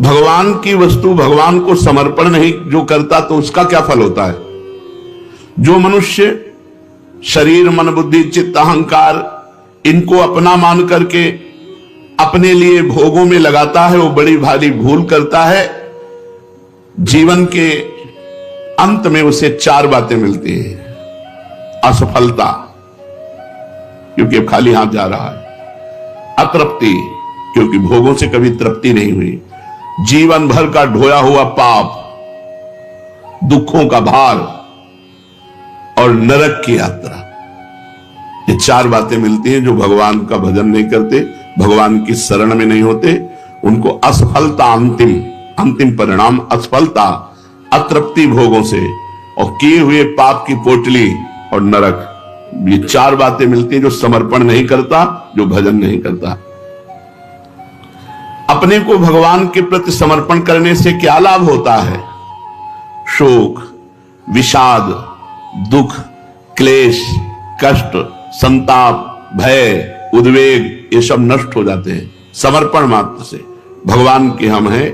भगवान की वस्तु भगवान को समर्पण नहीं जो करता तो उसका क्या फल होता है? जो मनुष्य शरीर, मन, बुद्धि, चित्त, अहंकार इनको अपना मान करके अपने लिए भोगों में लगाता है, वो बड़ी भारी भूल करता है। जीवन के अंत में उसे 4 बातें मिलती हैं। असफलता, क्योंकि खाली हाथ जा रहा है। अतृप्ति, क्योंकि भोगों से कभी तृप्ति नहीं हुई। जीवन भर का ढोया हुआ पाप, दुखों का भार और नरक की यात्रा। ये 4 बातें मिलती हैं जो भगवान का भजन नहीं करते, भगवान की शरण में नहीं होते। उनको असफलता, अंतिम परिणाम असफलता, अतृप्ति भोगों से और किए हुए पाप की पोटली और नरक। ये 4 बातें मिलती हैं जो समर्पण नहीं करता, जो भजन नहीं करता। अपने को भगवान के प्रति समर्पण करने से क्या लाभ होता है? शोक, विषाद, दुख, क्लेश, कष्ट, संताप, भय, उद्वेग, ये सब नष्ट हो जाते हैं समर्पण मात्र से। भगवान के हम हैं,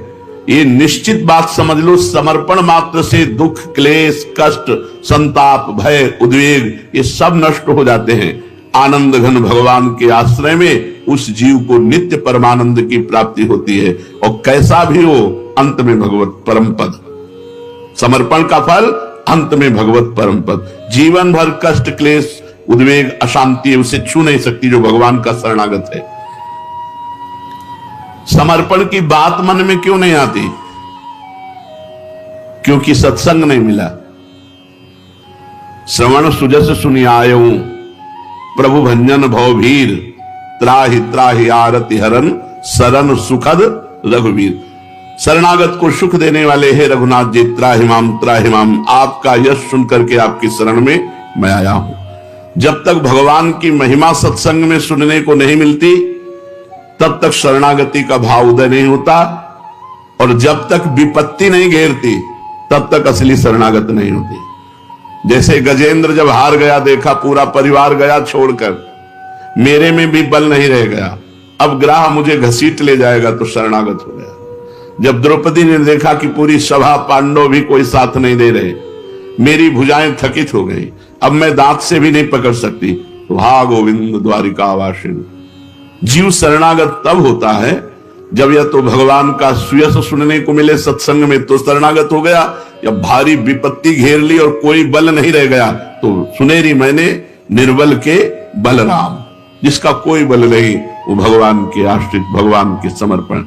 ये निश्चित बात समझ लो। समर्पण मात्र से दुख, क्लेश, कष्ट, संताप, भय, उद्वेग ये सब नष्ट हो जाते हैं। आनंद घन भगवान के आश्रय में उस जीव को नित्य परमानंद की प्राप्ति होती है। और कैसा भी हो, अंत में भगवत परम पद। समर्पण का फल अंत में भगवत परम पद। जीवन भर कष्ट, क्लेश, उद्वेग, अशांति उसे छू नहीं सकती जो भगवान का शरणागत है। समर्पण की बात मन में क्यों नहीं आती? क्योंकि सत्संग नहीं मिला। श्रवण सुजस सुनि आयऊ, प्रभु भंजन भवभीर, त्राहि त्राहि आरति हरन, सरन सुखद रघुवीर। शरणागत को सुख देने वाले हे रघुनाथ जी, त्राहिमाम त्राहिमाम, आपका यश सुन करके आपकी शरण में मैं आया हूं। जब तक भगवान की महिमा सत्संग में सुनने को नहीं मिलती, तब तक शरणागति का भाव उदय नहीं होता। और जब तक विपत्ति नहीं घेरती, तब तक असली शरणागत नहीं होती। जैसे गजेंद्र जब हार गया, देखा पूरा परिवार गया छोड़कर, मेरे में भी बल नहीं रह गया, अब ग्राह मुझे घसीट ले जाएगा, तो शरणागत हो गया। जब द्रौपदी ने देखा कि पूरी सभा पांडव भी कोई साथ नहीं दे रहे, मेरी भुजाएं थकित हो गई, अब मैं दांत से भी नहीं पकड़ सकती, तो हा गोविंद द्वारिकावासिन। जीव शरणागत तब होता है जब या तो भगवान का सुयस सुनने को मिले सत्संग में तो शरणागत हो गया, या भारी विपत्ति घेर ली और कोई बल नहीं रह गया तो सुनेरी मैंने निर्बल के बलराम। जिसका कोई बल नहीं वो भगवान के आश्रित, भगवान के समर्पण।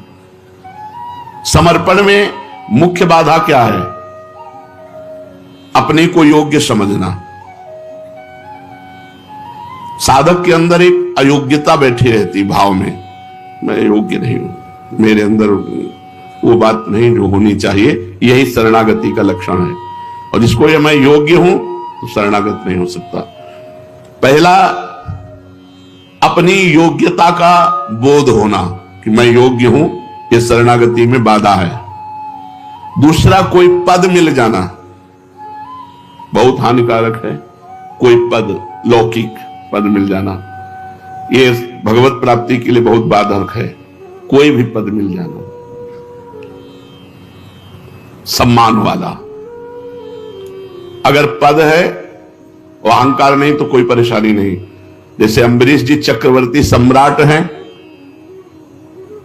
समर्पण में मुख्य बाधा क्या है? अपने को योग्य समझना। साधक के अंदर एक अयोग्यता बैठी रहती भाव में, मैं योग्य नहीं हूं, मेरे अंदर वो बात नहीं जो होनी चाहिए। यही शरणागति का लक्षण है। और जिसको ये मैं योग्य हूं तो शरणागत नहीं हो सकता। पहला, अपनी योग्यता का बोध होना कि मैं योग्य हूं, ये शरणागति में बाधा है। दूसरा, कोई पद मिल जाना बहुत हानिकारक है। कोई पद, लौकिक पद मिल जाना, ये भगवत प्राप्ति के लिए बहुत बाधक है। कोई भी पद मिल जाना, सम्मान वाला। अगर पद है और अहंकार नहीं तो कोई परेशानी नहीं। जैसे अम्बरीश जी चक्रवर्ती सम्राट हैं,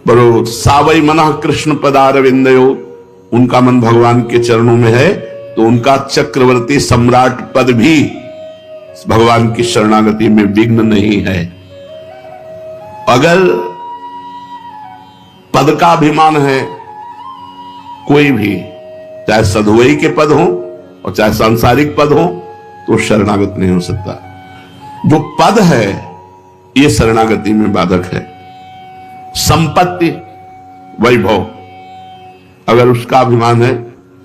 बरो सावई मनः कृष्ण पदारविंदयो, उनका मन भगवान के चरणों में है, तो उनका चक्रवर्ती सम्राट पद भी भगवान की शरणागति में विघ्न नहीं है। अगर पद का अभिमान है, कोई भी, चाहे सधुवई के पद हो और चाहे सांसारिक पद हो, तो शरणागत नहीं हो सकता। जो पद है ये शरणागति में बाधक है। संपत्ति, वैभव, अगर उसका अभिमान है,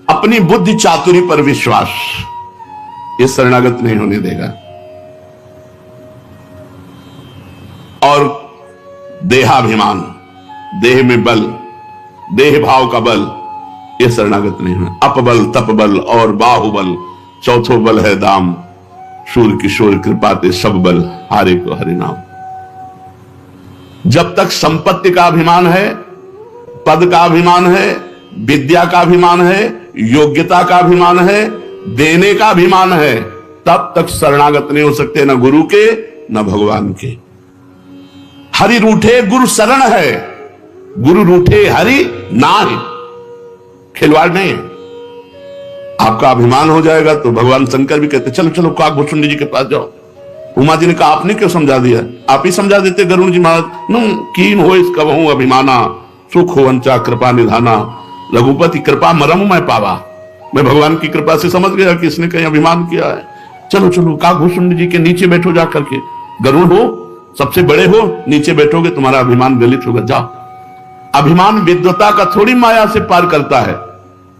अपनी बुद्धि चातुरी पर विश्वास, ये शरणागत नहीं होने देगा। और देहाभिमान, देह में बल, देह भाव का बल, ये शरणागत नहीं है। अपबल, तपबल और बाहुबल, चौथो बल है दाम, शूर किशोर कृपाते सब बल, हारे को हरि नाम। जब तक संपत्ति का अभिमान है, पद का अभिमान है, विद्या का अभिमान है, योग्यता का अभिमान है, देने का अभिमान है, तब तक शरणागत नहीं हो सकते, न गुरु के न भगवान के। हरि रूठे गुरु शरण है, गुरु रूठे हरि नाहि, खिलवाड़ नहीं है। आपका अभिमान हो जाएगा तो भगवान शंकर भी कहते चलो चलो काकभूषुंड जी के पास जाओ। उमा जी ने कहा आपने क्यों समझा दिया, आप ही समझा देते गरुड़ जी महाराज। कीन हो इसका वहू अभिमाना, सुख हो वंचा कृपा निधाना, रघुपति कृपा मरम मैं पावा। मैं भगवान की कृपा से समझ गया कि इसने कहीं अभिमान किया है। चलो चलो काकभूषुंड जी के नीचे बैठो जा करके, गरुड़ हो, सबसे बड़े हो, नीचे बैठोगे तुम्हारा अभिमान गलित होगा, जाओ। अभिमान विद्वता का थोड़ी माया से पार करता है,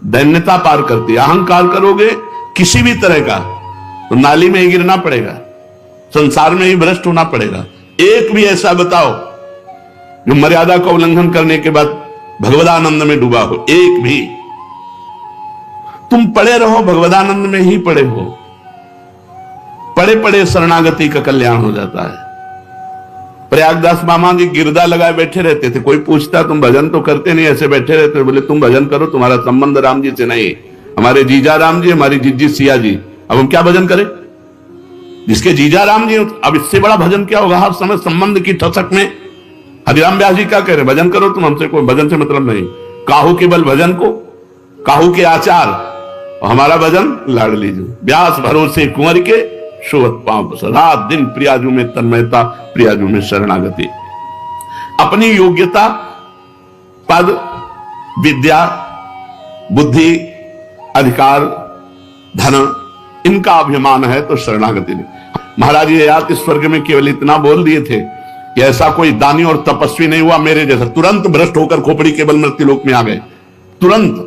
दैन्यता पार करती है। अहंकार करोगे किसी भी तरह का तो नाली में ही गिरना पड़ेगा, संसार में ही भ्रष्ट होना पड़ेगा। एक भी ऐसा बताओ जो मर्यादा का उल्लंघन करने के बाद भगवदानंद में डूबा हो, एक भी। तुम पड़े रहो भगवदानंद में ही पड़े हो, पड़े पड़े शरणागति का कल्याण हो जाता है। प्रयागदास मामा जी गिरदा लगाए बैठे रहते थे, कोई पूछता तुम भजन तो करते नहीं, ऐसे बैठे रहते। बोले तुम भजन करो, तुम्हारा संबंध राम जी से नहीं, हमारे जीजा राम जी, हमारी जीजी सिया जी, अब हम क्या भजन करें? जिसके जीजा राम जी, अब इससे बड़ा भजन क्या होगा? हर समय संबंध की ठसक में हरिराम व्यास जी क्या कह रहे, भजन करो तुम, हमसे कोई भजन से मतलब नहीं। काहू के बल भजन को, काहू के आचार, और हमारा भजन लाड़ लीजिए। व्यास भरोसे कुंवर के शोभत पांव, रात दिन प्रियाजू में तन्मयता, प्रियाजू में शरणागति। अपनी योग्यता, पद, विद्या, बुद्धि, अधिकार, धन, इनका अभिमान है तो शरणागति नहीं। महाराज ये याद इस स्वर्ग में केवल इतना बोल दिए थे कि ऐसा कोई दानी और तपस्वी नहीं हुआ मेरे जैसा, तुरंत भ्रष्ट होकर खोपड़ी केवल मृत्युलोक में आ गए, तुरंत।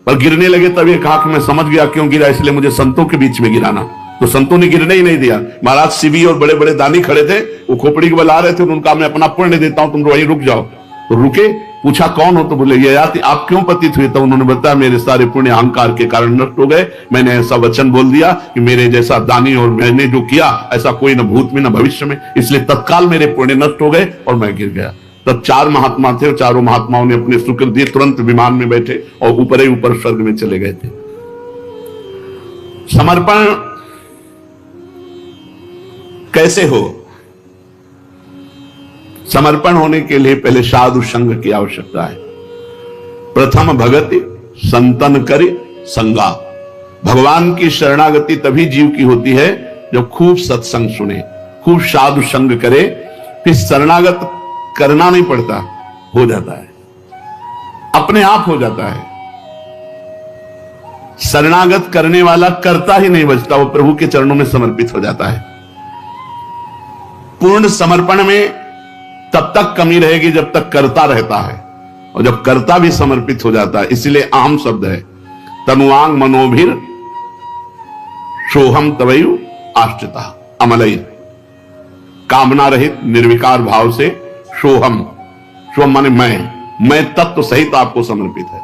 पर गिरने लगे तब ये कहा कि मैं समझ गया क्यों गिरा, इसलिए मुझे संतों के बीच में गिराना। तो संतों ने गिरने ही नहीं दिया। महाराज शिवी और बड़े बड़े दानी खड़े थे, वो खोपड़ी के बल आ रहे थे, उनका मैं अपना पुण्य देता हूं, तुम वहीं रुक जाओ। तो रुके, पूछा कौन हो, तो बोले ये याति, आप क्यों पतित हुए? तो उन्होंने बताया मेरे सारे पुण्य अहंकार के कारण नष्ट हो गए, मैंने ऐसा वचन बोल दिया कि मेरे जैसा दानी और मैंने जो किया ऐसा कोई न भूत में न भविष्य में, इसलिए तत्काल मेरे पुण्य नष्ट हो गए और मैं गिर गया। तब 4 महात्मा थे, चारों महात्माओं ने अपने शुक्र दिए, तुरंत विमान में बैठे और ऊपर ही ऊपर स्वर्ग में चले गए थे। समर्पण कैसे हो? समर्पण होने के लिए पहले साधु संग की आवश्यकता है। प्रथम भगति संतन करि संगा। भगवान की शरणागति तभी जीव की होती है जब खूब सत्संग सुने, खूब साधु संग करे, फिर शरणागत करना नहीं पड़ता, हो जाता है, अपने आप हो जाता है। शरणागत करने वाला करता ही नहीं बचता, वो प्रभु के चरणों में समर्पित हो जाता है। पूर्ण समर्पण में तब तक कमी रहेगी जब तक करता रहता है, और जब करता भी समर्पित हो जाता है। इसलिए आम शब्द है तनुवांग मनोभिर सोहम तवयु आश्रिता अमलई। कामना रहित निर्विकार भाव से सोहम, सोहम माने मैं तत्व सहित आपको समर्पित है।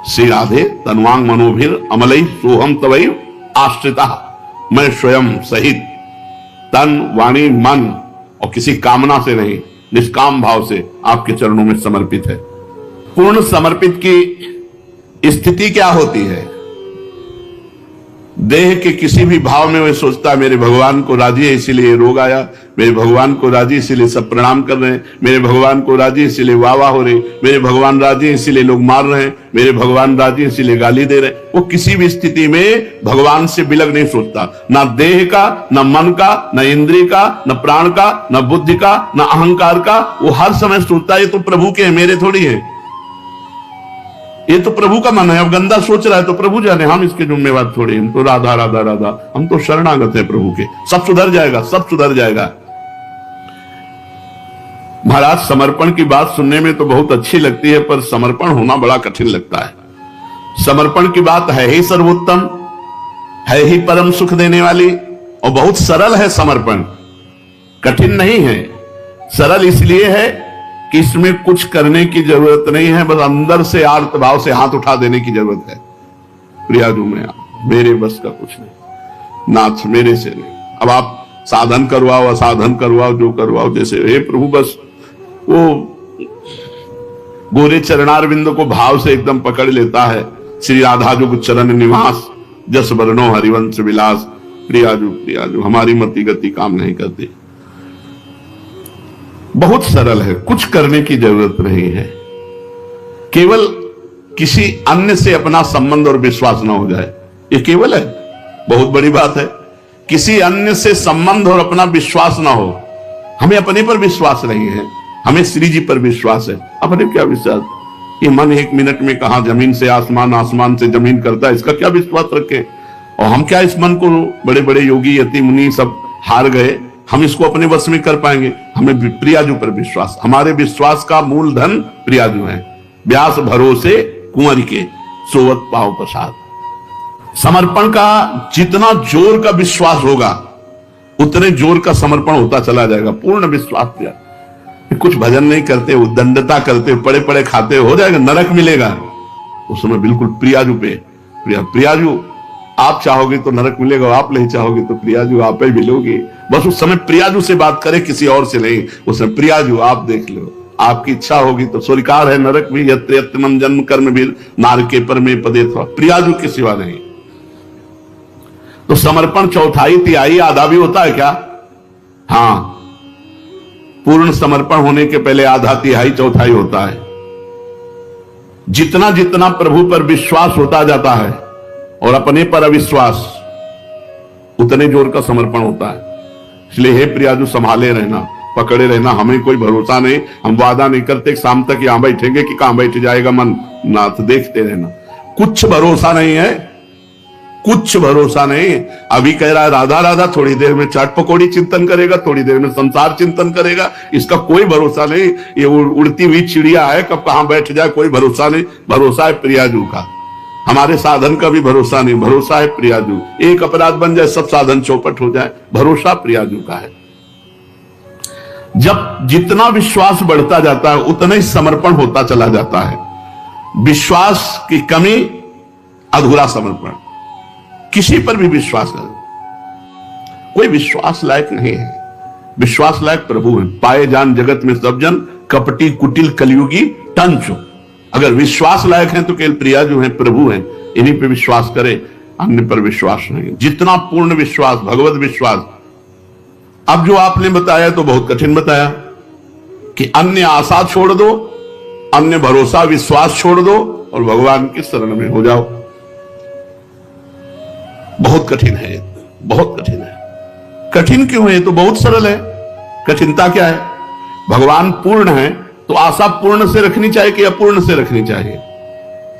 श्री राधे तनुवांग मनोभिर अमलई सोहम तवयु आश्रिता, मैं स्वयं सहित तन वाणी मन और किसी कामना से नहीं, निष्काम भाव से आपके चरणों में समर्पित है। पूर्ण समर्पित की स्थिति क्या होती है? देह के किसी भी भाव में वह सोचता है मेरे भगवान को राजी है इसीलिए रोग आया, मेरे भगवान को राजी इसीलिए सब प्रणाम कर रहे हैं, मेरे भगवान को राजी इसीलिए वाह वाह हो रही, मेरे भगवान राजी इसीलिए लोग मार रहे हैं, मेरे भगवान राजी इसीलिए गाली दे रहे हैं। वो किसी भी स्थिति में भगवान से बिलग नहीं सोचता, ना देह का, ना मन का, ना इंद्रिय का, ना प्राण का, ना बुद्धि का, ना अहंकार का। वो हर समय सोचता है ये तो प्रभु के हैं, मेरे थोड़ी है, ये तो प्रभु का मन है। अब गंदा सोच रहा है तो प्रभु जाने, हम इसके जिम्मेवार थोड़ी, हम तो राधा राधा राधा, हम तो शरणागत है प्रभु के। सब सुधर जाएगा, सब सुधर जाएगा। महाराज समर्पण की बात सुनने में तो बहुत अच्छी लगती है, पर समर्पण होना बड़ा कठिन लगता है। समर्पण की बात है ही सर्वोत्तम, है ही परम सुख देने वाली, और बहुत सरल है समर्पण, कठिन नहीं है। सरल इसलिए है कि इसमें कुछ करने की जरूरत नहीं है, बस अंदर से आर्त भाव से हाथ उठा देने की जरूरत है। प्रियाजू में मेरे बस का कुछ नहीं, नाथ मेरे से नहीं। अब आप साधन करवाओ, असाधन करवाओ, जो करवाओ जैसे, हे प्रभु बस वो गोरे चरणारविंद को भाव से एकदम पकड़ लेता है। श्री राधा जुग चरण निवास, जस वर्णो हरिवंश विलास। प्रियाजू हमारी मति गति काम नहीं करती। बहुत सरल है, कुछ करने की जरूरत नहीं है। केवल किसी अन्य से अपना संबंध और विश्वास ना हो जाए, ये केवल है, बहुत बड़ी बात है। किसी अन्य से संबंध और अपना विश्वास ना हो। हमें अपने पर विश्वास नहीं है, हमें श्री जी पर विश्वास है। अपने क्या विश्वास? ये मन 1 मिनट में कहां जमीन से आसमान, आसमान से जमीन करता है, इसका क्या विश्वास रखें? और हम क्या इस मन को, बड़े बड़े योगी यति मुनि सब हार गए, हम इसको अपने वश में कर पाएंगे? हमें प्रियाजू पर विश्वास, हमारे विश्वास का मूलधन प्रियाजू है। व्यास भरोसे कुंवर के सोवत पाओ प्रसाद। समर्पण का जितना जोर का विश्वास होगा उतने जोर का समर्पण होता चला जाएगा। पूर्ण विश्वास दिया, कुछ भजन नहीं करते, उद्दंडता करते, पड़े पड़े खाते, हो जाएगा, नरक मिलेगा। उस समय बिल्कुल प्रियाजू पे प्रियाजू आप चाहोगे तो नरक मिलेगा, आप नहीं चाहोगे तो प्रियाजू आप ही मिलोगे। बस उस समय प्रियाजू से बात करें, किसी और से नहीं। उस समय प्रियाजू आप देख लो, आपकी इच्छा होगी तो स्वीकार है नरक भी, यत्र यत्र मम जन्म कर्म भी नारके पर में पदे था। प्रियाजू के सिवा नहीं। तो समर्पण चौथाई तिहाई आधा भी होता है क्या? हां, पूर्ण समर्पण होने के पहले आधा तिहाई चौथाई होता है। जितना जितना प्रभु पर विश्वास होता जाता है और अपने पर अविश्वास, उतने जोर का समर्पण होता है। इसलिए हे प्रियाजू संभाले रहना, पकड़े रहना। हमें कोई भरोसा नहीं, हम वादा नहीं करते शाम तक यहां बैठेंगे कि कहां बैठ जाएगा मन, नाथ देखते रहना। कुछ भरोसा नहीं है, कुछ भरोसा नहीं। अभी कह रहा है राधा राधा, थोड़ी देर में चाट पकौड़ी चिंतन करेगा, थोड़ी देर में संसार चिंतन करेगा। इसका कोई भरोसा नहीं। ये उड़ती हुई चिड़िया है, कब कहां बैठ जाए कोई भरोसा नहीं। भरोसा है प्रियाजू का, हमारे साधन का भी भरोसा नहीं। भरोसा है प्रियाजू। एक अपराध बन जाए, सब साधन चौपट हो जाए, भरोसा प्रियाजू का है। जब जितना विश्वास बढ़ता जाता है उतना ही समर्पण होता चला जाता है। विश्वास की कमी, अधूरा समर्पण। किसी पर भी विश्वास कर, कोई विश्वास लायक नहीं है। विश्वास लायक प्रभु है। पाए जान जगत में सब जन, कपटी कुटिल कलयुगी टंचो। अगर विश्वास लायक हैं तो केवल प्रियाजू हैं, प्रभु हैं, इन्हीं पे विश्वास करें, अन्य पर विश्वास नहीं। जितना पूर्ण विश्वास, भगवत विश्वास। अब जो आपने बताया तो बहुत कठिन बताया कि अन्य आशा छोड़ दो, अन्य भरोसा विश्वास छोड़ दो और भगवान की शरण में हो जाओ। बहुत कठिन है, बहुत कठिन है। कठिन क्यों है? तो बहुत सरल है। कठिनता क्या है? भगवान पूर्ण है तो आशा पूर्ण से रखनी चाहिए कि अपूर्ण से रखनी चाहिए?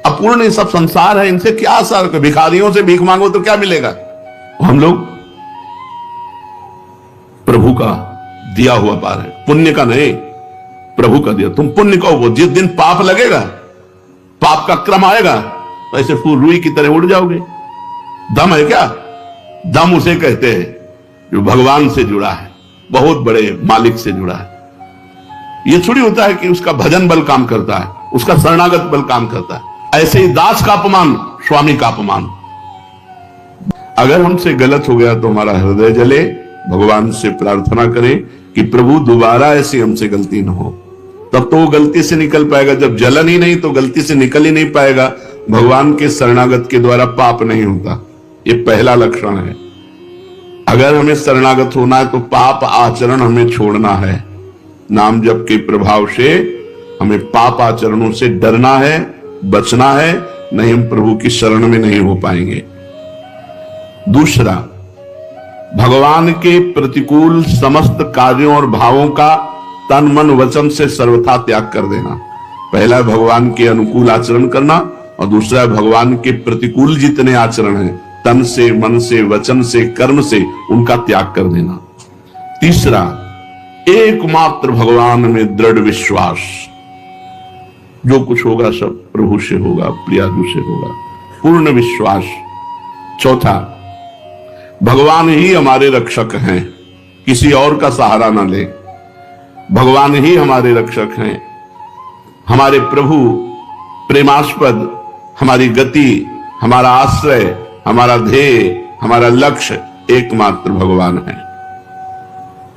अपूर्ण ये सब संसार है, इनसे क्या आशा? भिखारियों से भीख मांगो तो क्या मिलेगा? हम लोग प्रभु का दिया हुआ पा रहे हैं, पुण्य का नहीं, प्रभु का दिया। तुम पुण्य का हो, जिस दिन पाप लगेगा, पाप का क्रम आएगा, तो ऐसे फूल रुई की तरह उड़ जाओगे। दम है क्या? दम उसे कहते हैं जो भगवान से जुड़ा है, बहुत बड़े मालिक से जुड़ा है। यह थोड़ी होता है कि उसका भजन बल काम करता है, उसका शरणागत बल काम करता है। ऐसे ही दास का अपमान, स्वामी का अपमान। अगर हमसे गलत हो गया तो हमारा हृदय जले, भगवान से प्रार्थना करें कि प्रभु दोबारा ऐसी हमसे गलती न हो। तब तो वो गलती से निकल पाएगा। जब जलन ही नहीं तो गलती से निकल ही नहीं पाएगा। भगवान के शरणागत के द्वारा पाप नहीं होता, ये पहला लक्षण है। अगर हमें शरणागत होना है तो पाप आचरण हमें छोड़ना है। नाम जप के प्रभाव से हमें पाप आचरणों से डरना है, बचना है, नहीं हम प्रभु की शरण में नहीं हो पाएंगे। दूसरा, भगवान के प्रतिकूल समस्त कार्यों और भावों का तन मन वचन से सर्वथा त्याग कर देना। पहला है भगवान के अनुकूल आचरण करना, और दूसरा है भगवान के प्रतिकूल जितने आचरण हैं, तन से, मन से, वचन से, कर्म से, उनका त्याग कर देना। तीसरा, एकमात्र भगवान में दृढ़ विश्वास। जो कुछ होगा सब प्रभु से होगा, प्रियाजू से होगा, पूर्ण विश्वास। चौथा, भगवान ही हमारे रक्षक हैं, किसी और का सहारा ना ले। भगवान ही हमारे रक्षक हैं, हमारे प्रभु, प्रेमास्पद, हमारी गति, हमारा आश्रय, हमारा ध्येय, हमारा लक्ष्य एकमात्र भगवान है।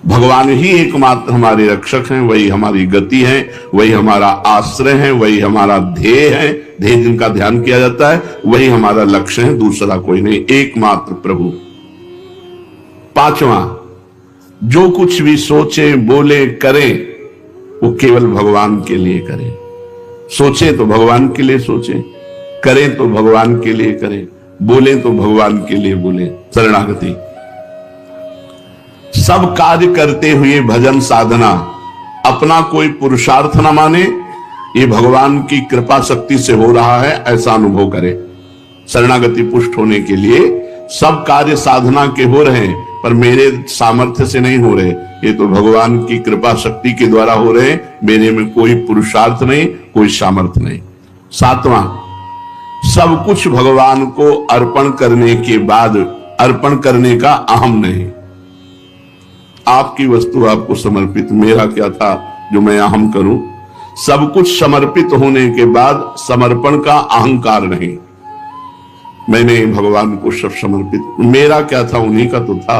भगवान ही एकमात्र हमारे रक्षक हैं, वही हमारी गति है, वही हमारा आश्रय है, वही हमारा ध्येय है। ध्येय जिनका ध्यान किया जाता है वही हमारा लक्ष्य है, दूसरा कोई नहीं, एकमात्र प्रभु। पांचवा, जो कुछ भी सोचे बोले करें वो केवल भगवान के लिए करें। सोचे तो भगवान के लिए सोचें, करें तो भगवान के लिए करें, बोले तो भगवान के लिए बोले। शरणागति। सब कार्य करते हुए भजन साधना अपना कोई पुरुषार्थ न माने, ये भगवान की कृपा शक्ति से हो रहा है ऐसा अनुभव करे। शरणागति पुष्ट होने के लिए सब कार्य साधना के हो रहे हैं, पर मेरे सामर्थ्य से नहीं हो रहे, ये तो भगवान की कृपा शक्ति के द्वारा हो रहे हैं, मेरे में कोई पुरुषार्थ नहीं, कोई सामर्थ्य नहीं। सातवां, सब कुछ भगवान को अर्पण करने के बाद अर्पण करने का अहम नहीं। आपकी वस्तु आपको समर्पित, मेरा क्या था जो मैं अहम करूं। सब कुछ समर्पित होने के बाद समर्पण का अहंकार नहीं, मैंने भगवान को सब समर्पित, मेरा क्या था उन्हीं का तो था।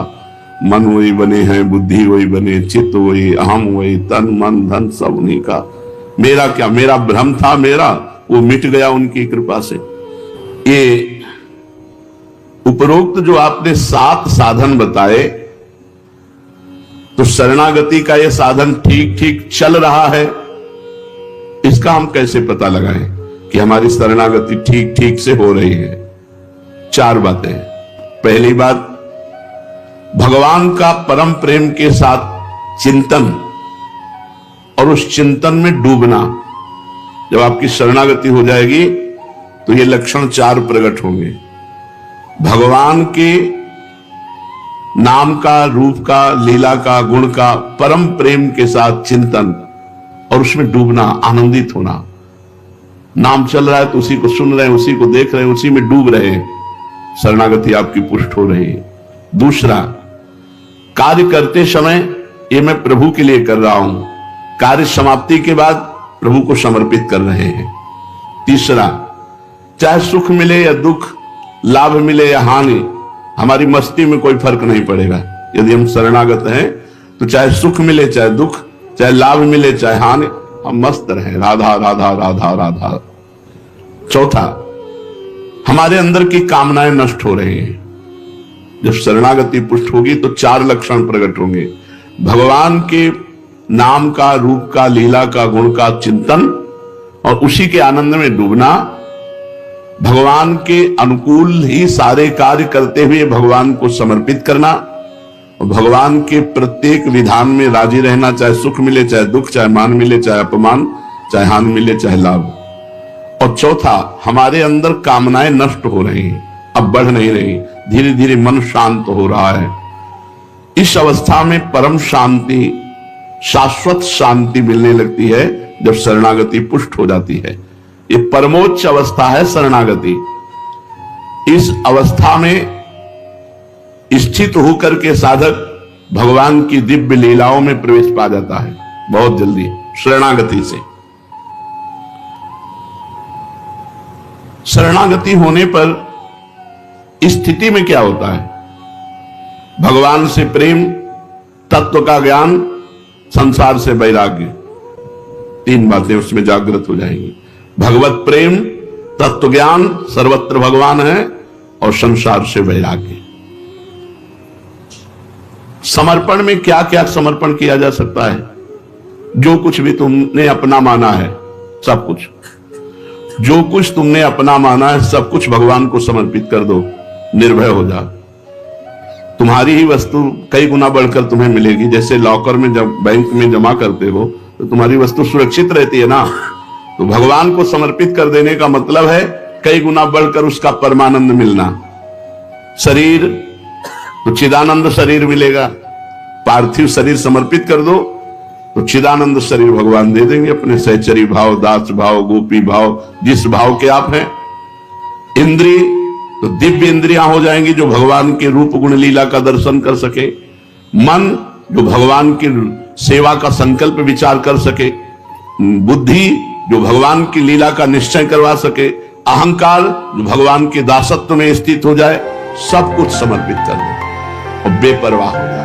मन वही बने हैं, बुद्धि वही बने, चित्त वही, अहम वही, तन मन धन सब उन्हीं का। मेरा क्या, मेरा भ्रम था, मेरा वो मिट गया उनकी कृपा से। ये उपरोक्त जो आपने 7 साधन बताए, तो शरणागति का ये साधन ठीक ठीक चल रहा है, इसका हम कैसे पता लगाएं कि हमारी शरणागति ठीक ठीक से हो रही है? 4 बातें। पहली बात, भगवान का परम प्रेम के साथ चिंतन और उस चिंतन में डूबना। जब आपकी शरणागति हो जाएगी तो ये लक्षण 4 प्रकट होंगे। भगवान के नाम का, रूप का, लीला का, गुण का परम प्रेम के साथ चिंतन और उसमें डूबना, आनंदित होना। नाम चल रहा है तो उसी को सुन रहे हैं, उसी को देख रहे हैं, उसी में डूब रहे हैं, शरणागति आपकी पुष्ट हो रही है। दूसरा, कार्य करते समय ये मैं प्रभु के लिए कर रहा हूं, कार्य समाप्ति के बाद प्रभु को समर्पित कर रहे हैं। तीसरा, चाहे सुख मिले या दुख, लाभ मिले या हानि, हमारी मस्ती में कोई फर्क नहीं पड़ेगा। यदि हम शरणागत हैं तो चाहे सुख मिले चाहे दुख, चाहे लाभ मिले चाहे हानि, हम मस्त रहें, राधा राधा राधा राधा। चौथा, हमारे अंदर की कामनाएं नष्ट हो रही हैं। जब शरणागति पुष्ट होगी तो 4 लक्षण प्रकट होंगे। भगवान के नाम का, रूप का, लीला का, गुण का चिंतन और उसी के आनंद में डूबना, भगवान के अनुकूल ही सारे कार्य करते हुए भगवान को समर्पित करना और भगवान के प्रत्येक विधान में राजी रहना, चाहे सुख मिले चाहे दुख, चाहे मान मिले चाहे अपमान, चाहे हानि मिले चाहे लाभ। और चौथा, हमारे अंदर कामनाएं नष्ट हो रही हैं, अब बढ़ नहीं रही, धीरे धीरे मन शांत हो रहा है। इस अवस्था में परम शांति, शाश्वत शांति मिलने लगती है जब शरणागति पुष्ट हो जाती है। ये परमोच्च अवस्था है शरणागति। इस अवस्था में स्थित होकर के साधक भगवान की दिव्य लीलाओं में प्रवेश पा जाता है बहुत जल्दी शरणागति से। शरणागति होने पर स्थिति में क्या होता है? भगवान से प्रेम, तत्व का ज्ञान, संसार से वैराग्य, 3 बातें उसमें जागृत हो जाएंगी। भगवत प्रेम, तत्व ज्ञान, सर्वत्र भगवान है, और संसार से वैराग्य। समर्पण में क्या क्या समर्पण किया जा सकता है? जो कुछ भी तुमने अपना माना है, सब कुछ, जो कुछ तुमने अपना माना है, सब कुछ भगवान को समर्पित कर दो, निर्भय हो जा। तुम्हारी ही वस्तु कई गुना बढ़कर तुम्हें मिलेगी। जैसे लॉकर में जब बैंक में जमा करते हो तो तुम्हारी वस्तु सुरक्षित रहती है ना, तो भगवान को समर्पित कर देने का मतलब है कई गुना बढ़कर उसका परमानंद मिलना। शरीर तो चिदानंद शरीर मिलेगा, पार्थिव शरीर समर्पित कर दो तो चिदानंद शरीर भगवान दे देंगे, अपने सहचरी भाव, दास भाव, गोपी भाव, जिस भाव के आप हैं। इंद्रिय तो दिव्य इंद्रियां हो जाएंगी जो भगवान के रूप गुण लीला का दर्शन कर सके। मन जो भगवान की सेवा का संकल्प विचार कर सके। बुद्धि जो भगवान की लीला का निश्चय करवा सके। अहंकार जो भगवान के दासत्व में स्थित हो जाए। सब कुछ समर्पित कर दो और बेपरवाह हो जाए।